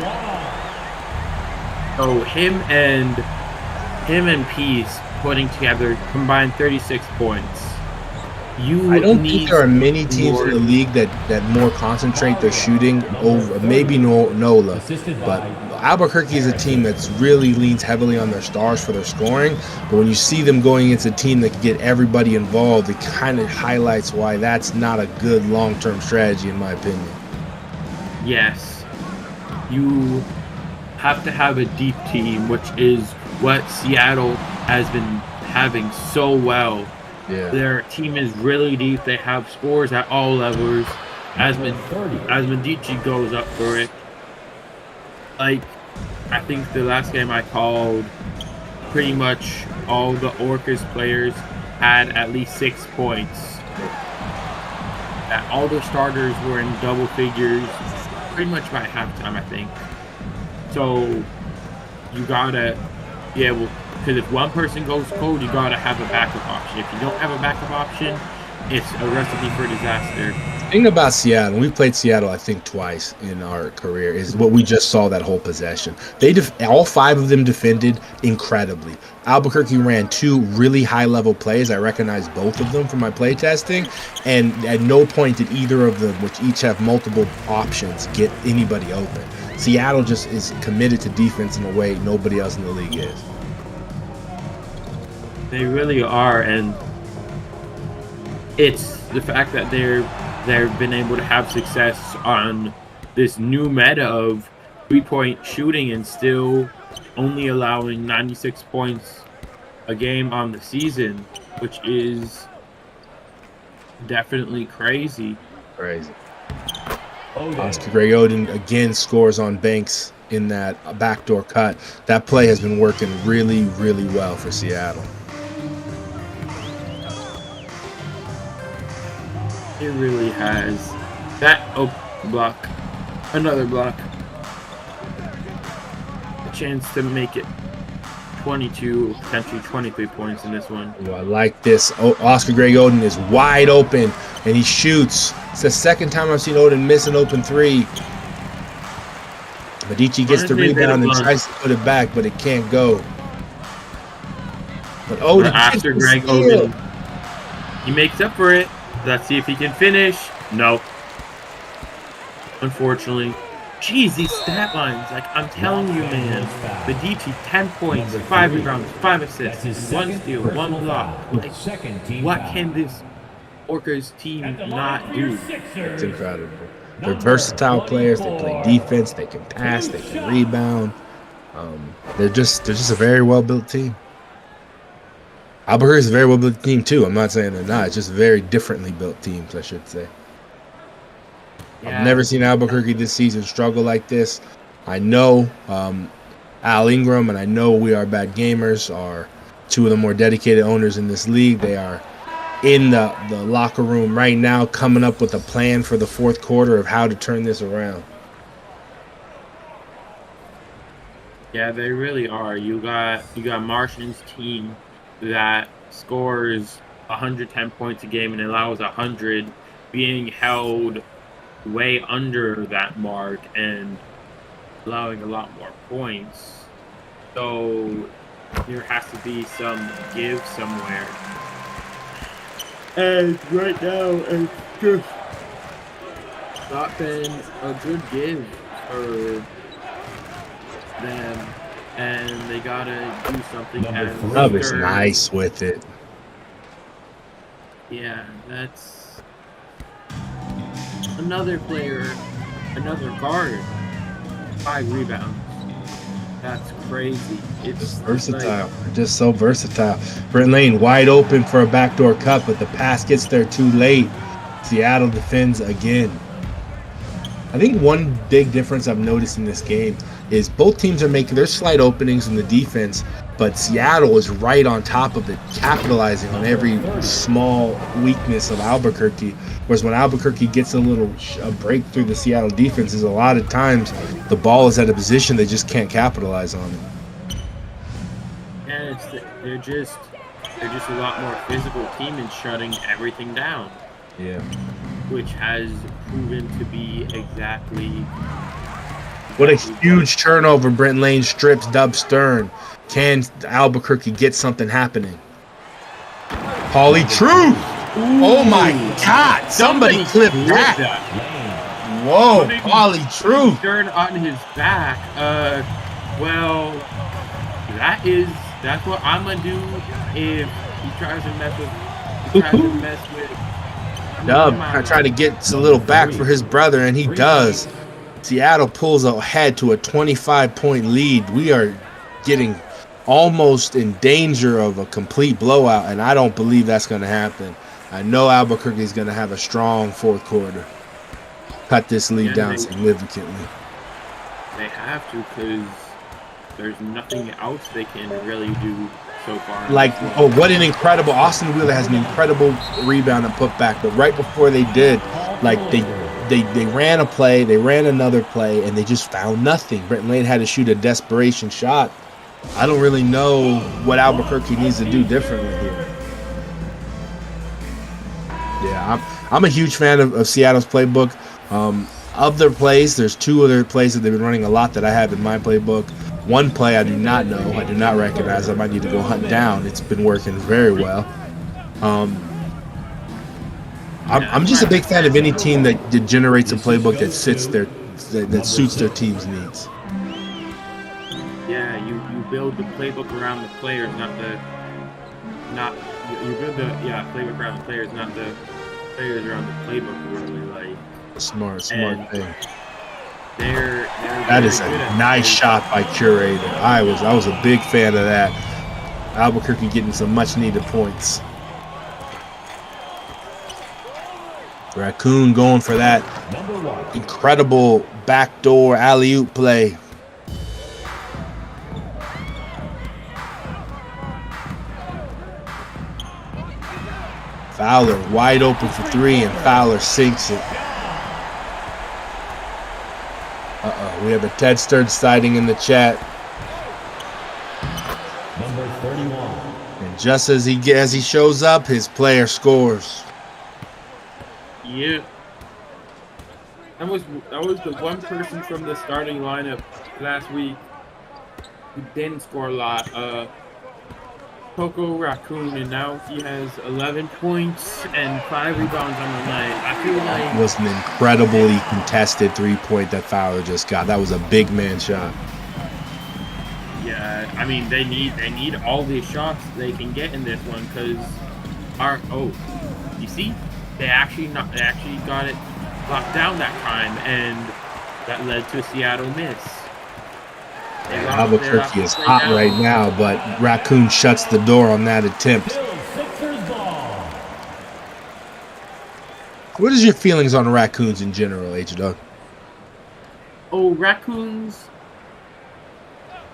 So him and Peace putting together combined 36 points. I don't think there are many teams in the league that more concentrate their shooting over, maybe NOLA, but Albuquerque is a team that's really leans heavily on their stars for their scoring, but when you see them going against a team that can get everybody involved, it kind of highlights why that's not a good long-term strategy, in my opinion. Yes. You have to have a deep team, which is what Seattle has been having so well. Yeah. Their team is really deep. They have scores at all levels. Asmondici goes up for it. Like, I think the last game I called, pretty much all the Orcas players had at least 6 points. All the starters were in double figures, pretty much by halftime, I think. So you gotta be able, because if one person goes cold, you gotta have a backup option. If you don't have a backup option, it's a recipe for disaster. The thing about Seattle, we played Seattle, I think, twice in our career, is what we just saw that whole possession. All 5 of them defended incredibly. Albuquerque ran 2 really high-level plays. I recognized both of them from my play testing, and at no point did either of them, which each have multiple options, get anybody open. Seattle just is committed to defense in a way nobody else in the league is. They really are, and it's the fact that they've been able to have success on this new meta of 3-point shooting and still only allowing 96 points a game on the season, which is definitely crazy. Crazy. Oscar Greg Oden again scores on Banks in that backdoor cut. That play has been working really, really well for Seattle. It really has. That block, another block, a chance to make it 22, potentially 23 points in this one. Ooh, I like this. Oscar Greg Oden is wide open, and he shoots. It's the second time I've seen Oden miss an open 3. Medici gets the rebound and tries to put it back, but it can't go. But Oden after Greg Oden, he makes up for it. Let's see if he can finish. No. Unfortunately. Jeez, these stat lines. Like, I'm telling you, man. Medici, 10 points, 5 rebounds, 5 assists, 1 steal, 1 block. Like, what can this Orcas team not do? It's incredible. They're versatile players. They play defense. They can pass. They can rebound. They're just a very well-built team. Albuquerque is a very well-built team, too. I'm not saying they're not. It's just very differently built teams, I should say. Yeah. I've never seen Albuquerque this season struggle like this. I know Al Ingram and I know We Are Bad Gamers are 2 of the more dedicated owners in this league. They are in the locker room right now coming up with a plan for the 4th quarter of how to turn this around. Yeah, they really are. You got Martians team that scores 110 points a game and allows 100, being held way under that mark and allowing a lot more points. So there has to be some give somewhere. And right now, it's just not been a good give for them. And they gotta do something. That was nice with it. Yeah, that's another player, another guard, 5 rebounds. That's crazy. It's versatile. Like, just so versatile. Brent Lane wide open for a backdoor cut, but the pass gets there too late. Seattle defends again. I think one big difference I've noticed in this game is both teams are making their slight openings in the defense, but Seattle is right on top of it, capitalizing on every small weakness of Albuquerque. Whereas when Albuquerque gets a break through the Seattle defenses, a lot of times the ball is at a position they just can't capitalize on it. And they're just a lot more physical team in shutting everything down. Yeah. Which has proven to be exactly. What a huge turnover. Brent Lane strips Dub Stern. Can Albuquerque get something happening? Pauly Truth. Oh my God. Somebody clip that. Whoa, Polly True. Turn on his back. Well, that's what I'm gonna do if he tries to mess with. Dub trying to get a little back for his brother, and he does. Seattle pulls ahead to a 25-point lead. We are getting almost in danger of a complete blowout, and I don't believe that's going to happen. I know Albuquerque is going to have a strong fourth quarter. Cut this lead down significantly. They have to, because there's nothing else they can really do so far. What an incredible... Austin Wheeler has an incredible rebound and putback, but right before they did, they ran a play, they ran another play, and they just found nothing. Brent Lane had to shoot a desperation shot. I don't really know what Albuquerque needs to do differently here. Yeah, I'm a huge fan of Seattle's playbook. Of their plays, there's two other plays that they've been running a lot that I have in my playbook. One play I do not know, I do not recognize. I might need to go hunt down. It's been working very well. I'm just a big fan of any team that generates a playbook that suits their team's needs. Yeah, you build the playbook around the players, you build the playbook around the players, not the players around the playbook. Really, like smart thing. That is a nice shot by Curator. I was a big fan of that. Albuquerque getting some much needed points. Raccoon going for that incredible backdoor alley-oop play. Fowler wide open for three, and Fowler sinks it. We have a Ted Sturge sighting in the chat. Number 31. And just as he shows up, his player scores. Yeah. That was the one person from the starting lineup last week who didn't score a lot. Coco Raccoon, and now he has 11 points and 5 rebounds on the night. I feel like that was an incredibly contested 3-point that Fowler just got. That was a big man shot. Yeah, I mean they need all the shots they can get in this one, because you see, they actually got it locked down that time, and that led to a Seattle miss. Albuquerque is hot right now, but Raccoon shuts the door on that attempt. What is your feelings on Raccoons in general, H-Dog? Oh, Raccoons,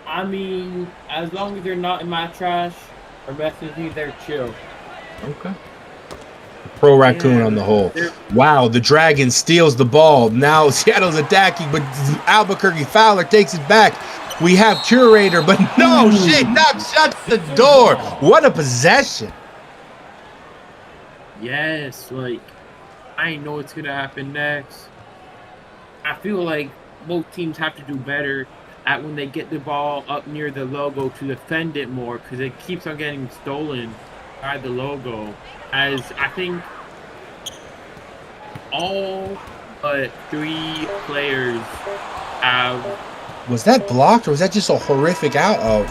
I mean, as long as they're not in my trash or messing me, they're chill. Okay. Pro Raccoon on the whole. Wow, the Dragon steals the ball. Now Seattle's attacking, but Albuquerque Fowler takes it back. We have Curator, but no shit, Knox shuts the door. What a possession. Yes, like, I know what's going to happen next. I feel like both teams have to do better at when they get the ball up near the logo to defend it more, because it keeps on getting stolen by the logo. As I think all but 3 players have. Was that blocked, or was that just a horrific air ball?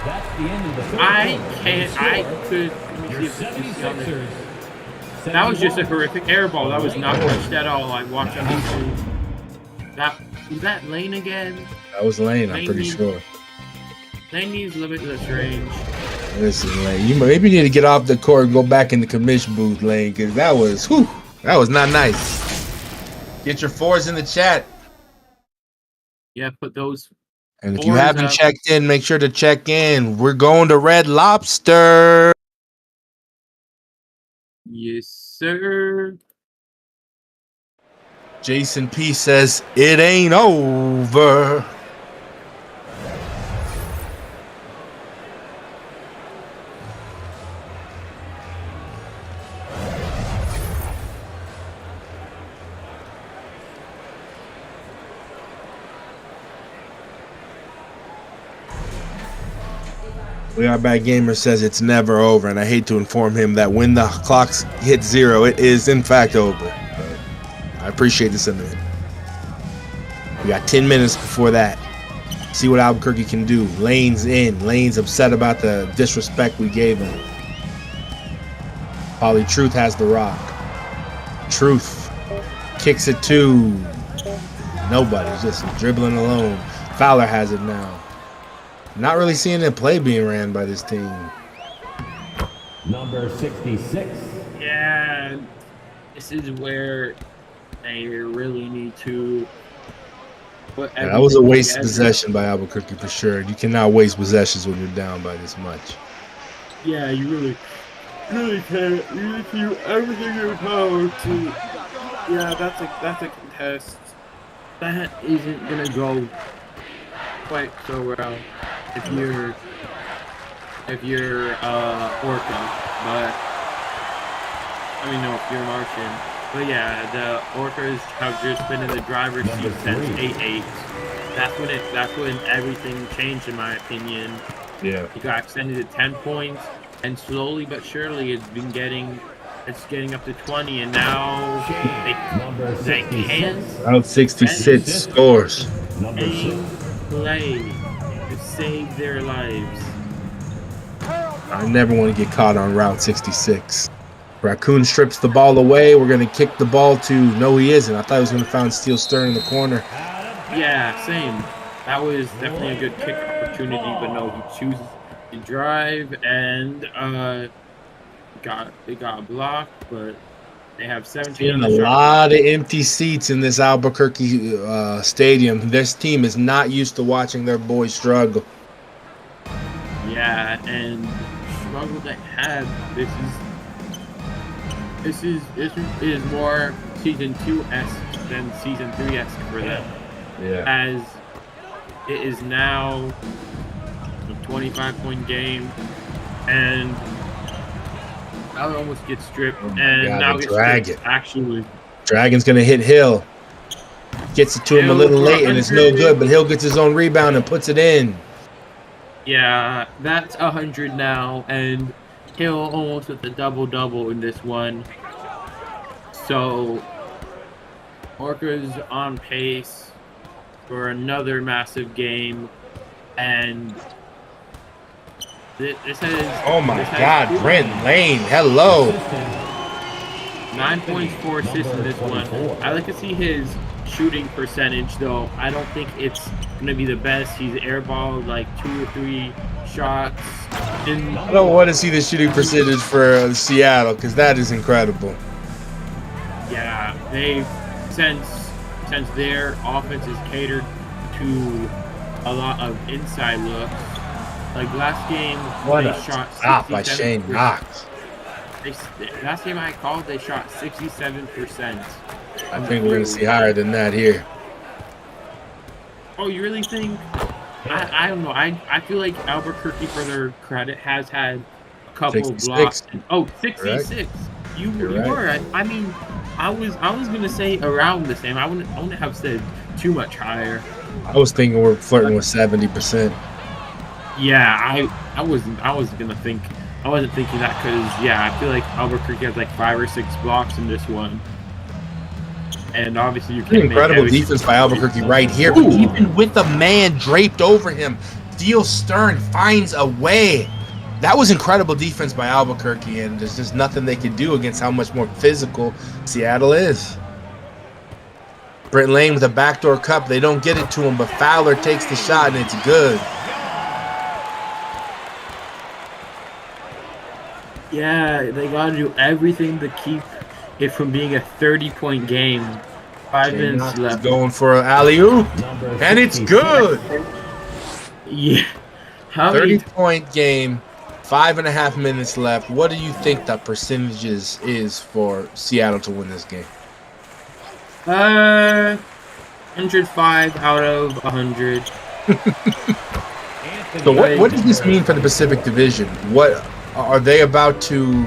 That's the end of the third quarter. Let me see if you see on there. That was just a horrific air ball. That was not touched at all. I watched on YouTube. Was that Lane again? That was Lane, I'm pretty sure. Lane needs limitless range. Listen, Lane, you maybe need to get off the court and go back in the commission booth, Lane, because that was not nice. Get your 4s in the chat. Yeah, put those. And if you haven't checked in, make sure to check in. We're going to Red Lobster. Yes, sir. Jason P says, it ain't over. We Are Bad Gamer says it's never over, and I hate to inform him that when the clock hits 0, it is in fact over. But I appreciate the sentiment. We got 10 minutes before that. See what Albuquerque can do. Lane's in. Lane's upset about the disrespect we gave him. Polly Truth has the rock. Truth kicks it to nobody. Just dribbling alone. Fowler has it now. Not really seeing a play being ran by this team. Number 66. Yeah, this is where they really need to put Yeah, that was a waste everything of possession by Albuquerque for sure. You cannot waste possessions when you're down by this much. Yeah, you really can't. You need to do everything in your power to. Yeah, that's a contest. That isn't gonna go quite so well if you're Orca, but I mean no, if you're Martian. But yeah, the Orcas have just been in the driver's seat since 8-8. That's when everything changed in my opinion. Yeah. It got extended to 10 points, and slowly but surely it's getting up to 20, and now they can't Out 66 scores. play to save their lives. I never want to get caught on Route 66. Raccoon strips the ball away. We're going to kick the ball to... No, he isn't. I thought he was going to find Steel Stern in the corner. Yeah, same. That was definitely a good kick opportunity, but no, he chooses to drive, and they got blocked, but they have 17 on A the shot. lot of empty seats in this Albuquerque stadium. This team is not used to watching their boys struggle. Yeah, and struggle they had. This is more season 2-esque than season 3-esque for them. Yeah. As it is now a 25-point game, and now it almost gets stripped, and God, now the it's Dragon. actually. Dragon's going to hit Hill. Gets it to him a little late, and it's no good, but Hill gets his own rebound and puts it in. Yeah, that's 100 now, and Hill almost with a double-double in this one. So, Orcas on pace for another massive game, and this has... Oh my God, Brent Lane, hello. 9 points, 4 assists in this one. I like to see his shooting percentage, though. I don't think it's going to be the best. He's airballed like 2 or 3 shots. I don't want to see the shooting percentage for Seattle because that is incredible. Yeah, since their offense is catered to a lot of inside looks. Like last game, they shot stop by Shane 67%. Knox. Last game I called, they shot 67%. I think we're going to see higher than that here. Oh, you really think? I don't know. I feel like Albuquerque, for their credit, has had a couple 66. blocks. Oh, 66. Correct. You You're were. Right. I mean, I was gonna say around the same. I wouldn't have said too much higher. I was thinking we're flirting with 70%. Yeah, I wasn't gonna think. I wasn't thinking that because I feel like Albuquerque has like 5 or 6 blocks in this one. And obviously you can't Incredible defense by Albuquerque right here. But even with a man draped over him, Steel Stern finds a way. That was incredible defense by Albuquerque, and there's just nothing they can do against how much more physical Seattle is. Brent Lane with a backdoor cup. They don't get it to him, but Fowler takes the shot, and it's good. Yeah, they got to do everything to keep it from being a 30-point game. 5 minutes left. Going for an alley-oop, and it's good. Yeah. 30-point game, 5.5 minutes left. What do you think the percentages is for Seattle to win this game? 105 out of 100. So what does this mean for the Pacific Division? What are they about to?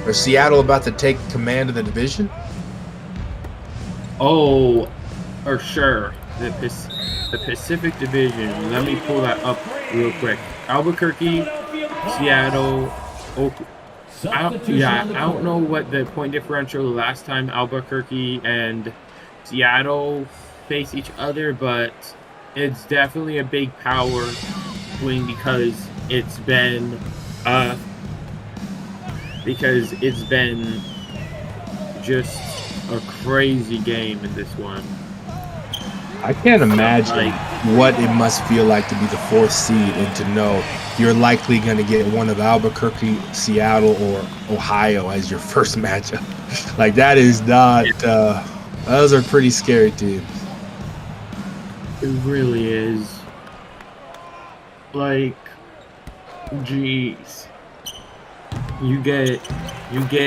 Or Seattle about to take command of the division? Oh, for sure. The Pacific Division. Let me pull that up real quick. Albuquerque, Seattle, Oakland. I don't know what the point differential last time Albuquerque and Seattle face each other, but it's definitely a big power swing because it's been just a crazy game in this one. I can't imagine what it must feel like to be the 4th seed and to know you're likely going to get one of Albuquerque, Seattle, or Ohio as your first matchup. Like, that is not those are pretty scary teams. It really is. Like, jeez. You get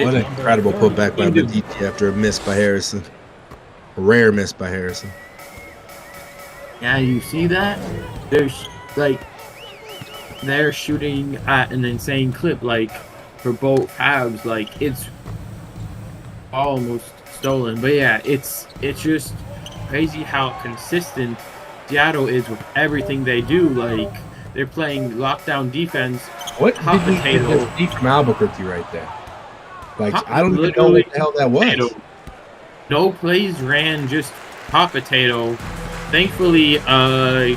What an incredible putback by Medici after a miss by Harrison. A rare miss by Harrison. Yeah, you see that? They're shooting at an insane clip, like, for both halves. Like, it's almost stolen. But yeah, it's just crazy how consistent Seattle is with everything they do. Like, they're playing lockdown defense. What did we get this deep from Albuquerque right there? Like, I don't even know what the hell that was. No plays ran, just hot potato. Thankfully, I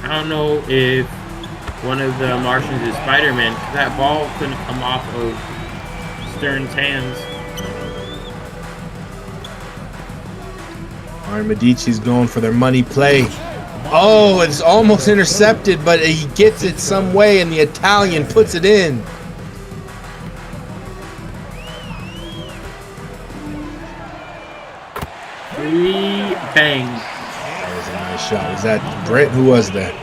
don't know if one of the Martians is Spider-Man. That ball couldn't come off of Stern's hands. All right, Medici's going for their money play. Oh, it's almost intercepted, but he gets it some way, and the Italian puts it in. Bang. That was a nice shot. Was that Brent? Who was that?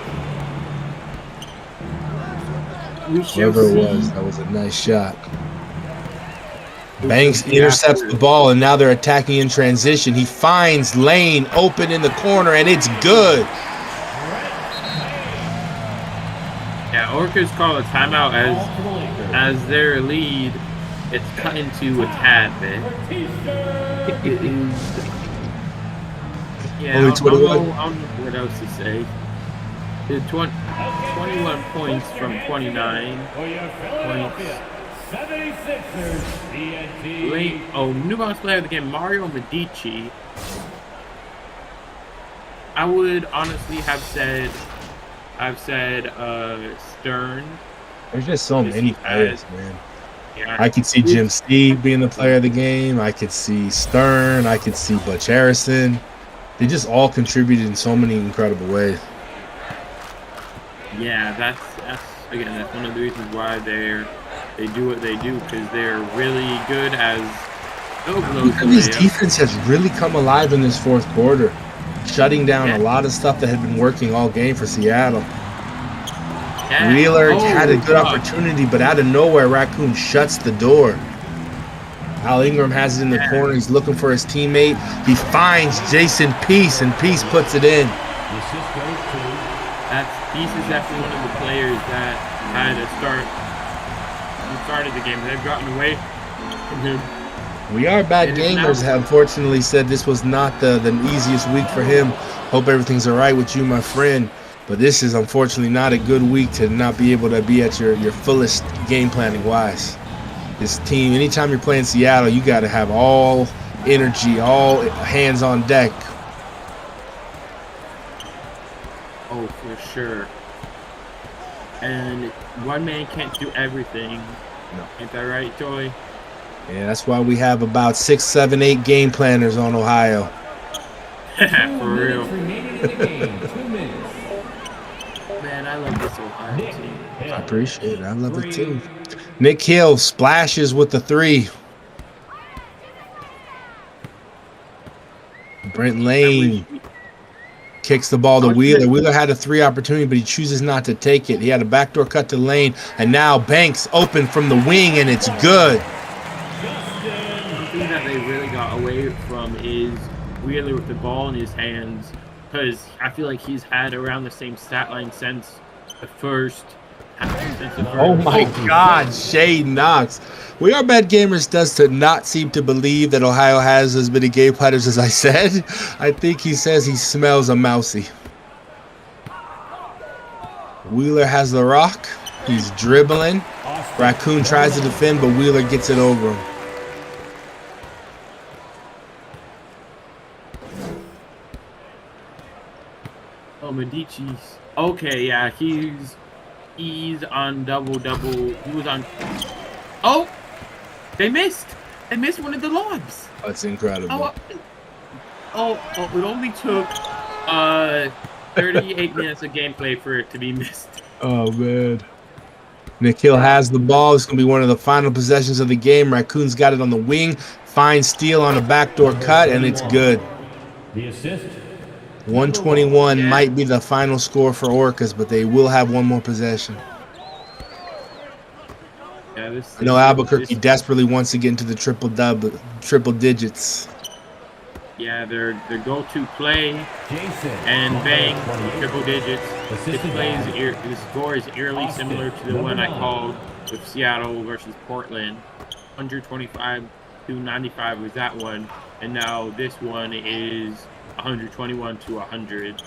Whoever it was, that was a nice shot. Banks intercepts the ball, and now they're attacking in transition. He finds Lane open in the corner, and it's good. Yeah, Orcas call a timeout as their lead. It's cut into a tad bit. It is. Yeah, I don't know what else to say. The 21 points from 29 points. 76ers, new bounce player of the game, Mario Medici. I would honestly have said, Stern. There's just so many players, man. Yeah, I could see Jim Steve being the player of the game. I could see Stern. I could see Butch Harrison. They just all contributed in so many incredible ways. Yeah, that's one of the reasons why they do what they do, because they're really good as His defense has really come alive in this 4th quarter, shutting down a lot of stuff that had been working all game for Seattle. Yeah. Wheeler had a good opportunity, but out of nowhere, Raccoon shuts the door. Al Ingram has it in the corner. He's looking for his teammate. He finds Jason Peace, and Peace puts it in. Peace is definitely one of the players that had a started the game. They've gotten away from him. We Are Bad Gamers have unfortunately said this was not the easiest week for him. Hope everything's all right with you, my friend. But this is unfortunately not a good week to not be able to be at your fullest game planning wise. This team, anytime you're playing Seattle, you got to have all energy, all hands on deck. Oh, for sure. And one man can't do everything. No. Ain't that right, Joey? Yeah, that's why we have about 6, 7, 8 game planners on Ohio. For real. Man, I love this Ohio team. I appreciate it. I love it too. Nick Hill splashes with the 3. Brent Lane kicks the ball to Wheeler. Wheeler had a 3 opportunity, but he chooses not to take it. He had a backdoor cut to Lane, and now Banks open from the wing, and it's good. The thing that they really got away from is Wheeler with the ball in his hands, because I feel like he's had around the same stat line since the first. Oh my God, Shay Knox. We Are Bad Gamers does to not seem to believe that Ohio has as many game planners as I said. I think he says he smells a mousy. Wheeler has the rock. He's dribbling. Raccoon tries to defend, but Wheeler gets it over him. Oh, Medici's. Okay, yeah, he's on double. He was on. Oh, they missed. They missed one of the lobs. That's incredible. It only took 38 minutes of gameplay for it to be missed. Oh man. Nick Hill has the ball. It's going to be one of the final possessions of the game. Raccoon's got it on the wing. Fine steal on a backdoor cut, and it's good. The assist. 121 might be the final score for Orcas, but they will have one more possession. Yeah, I know Albuquerque desperately wants to get into the triple digits. Yeah, their go-to play Jason. and bang triple digits. This score is eerily similar to the one I called with Seattle versus Portland. 125-95 was that one, and now this one is 121-100.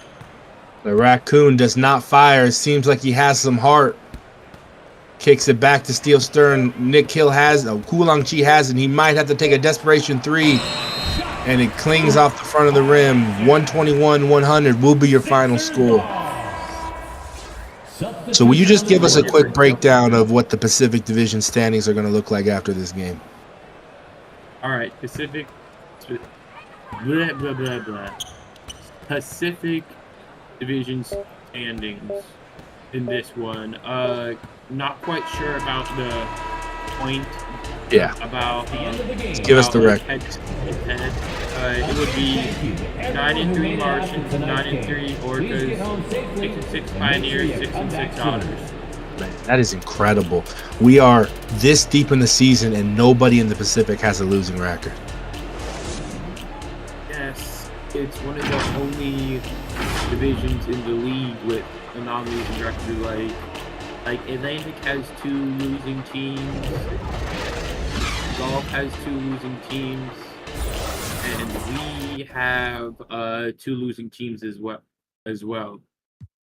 The Raccoon does not fire. It seems like he has some heart. Kicks it back to Steel Stern. Nick Hill has, Kulang Chi has, and he might have to take a desperation three. And it clings off the front of the rim. 121-100 will be your final score. So will you just give us a quick breakdown of what the Pacific Division standings are going to look like after this game? All right, Pacific Division standings in this one. Not quite sure about the point. Yeah. About give us the record. It would be 9-3 Martians, 9-3 Orcas, 6-6 Pioneers, 6-6 Otters. Man, that is incredible. We are this deep in the season, and nobody in the Pacific has a losing record. Yes, it's one of the only divisions in the league with a non-losing record. Like Atlantic has 2 losing teams. Golf has 2 losing teams, and we have 2 losing teams as well. I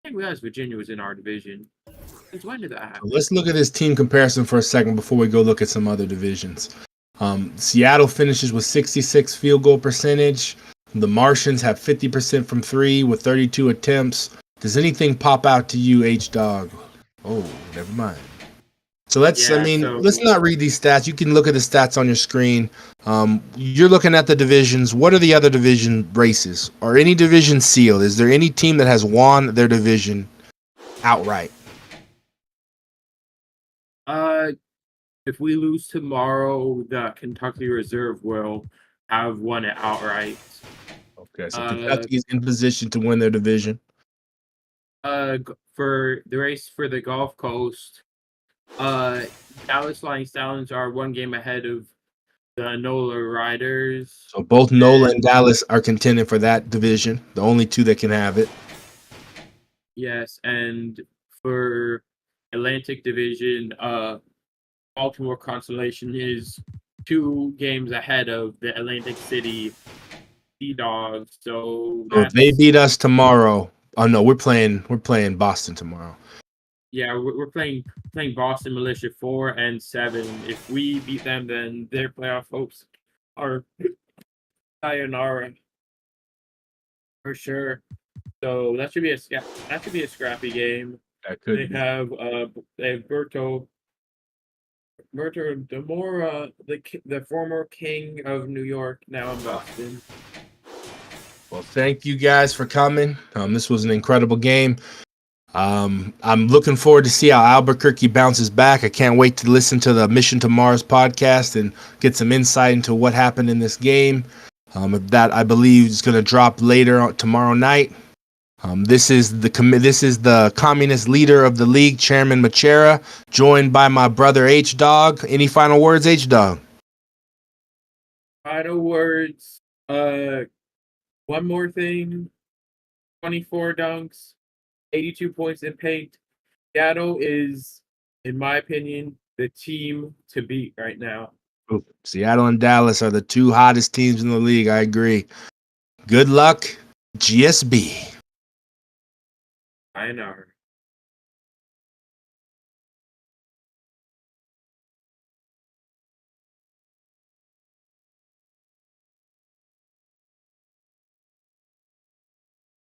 didn't realize Virginia was in our division. Since when did that happen? Let's look at this team comparison for a second before we go look at some other divisions. Seattle finishes with 66 field goal percentage. The Martians have 50% from 3 with 32 attempts. Does anything pop out to you, H-Dog? Oh, never mind. So let's not read these stats. You can look at the stats on your screen. You're looking at the divisions. What are the other division races? Are any division sealed? Is there any team that has won their division outright? If we lose tomorrow, the Kentucky Reserve will have won it outright. Okay, so Kentucky's in position to win their division. For the race for the Gulf Coast, Dallas Flying Stallions are 1 game ahead of the NOLA Riders. So both NOLA and Dallas are contending for that division, the only 2 that can have it. Yes, and for Atlantic Division, Baltimore Constellation is 2 games ahead of the Atlantic City Sea Dogs. So if they beat us tomorrow. Oh no, we're playing Boston tomorrow. Yeah, we're playing Boston Militia 4 and 7. If we beat them, then their playoff hopes are sayonara for sure. So that should be a scrappy game. That could they have Berto Demora, the former king of New York, now in Boston. Well, thank you guys for coming. This was an incredible game. I'm looking forward to see how Albuquerque bounces back. I can't wait to listen to the Mission to Mars podcast and get some insight into what happened in this game. That I believe is going to drop later tomorrow night. This is the communist leader of the league, Chairman Machera, joined by my brother H-Dog. Any final words, H-Dog? Final words. One more thing. 24 dunks, 82 points in paint. Seattle is, in my opinion, the team to beat right now. Seattle and Dallas are the 2 hottest teams in the league. I agree. Good luck, GSB. I know.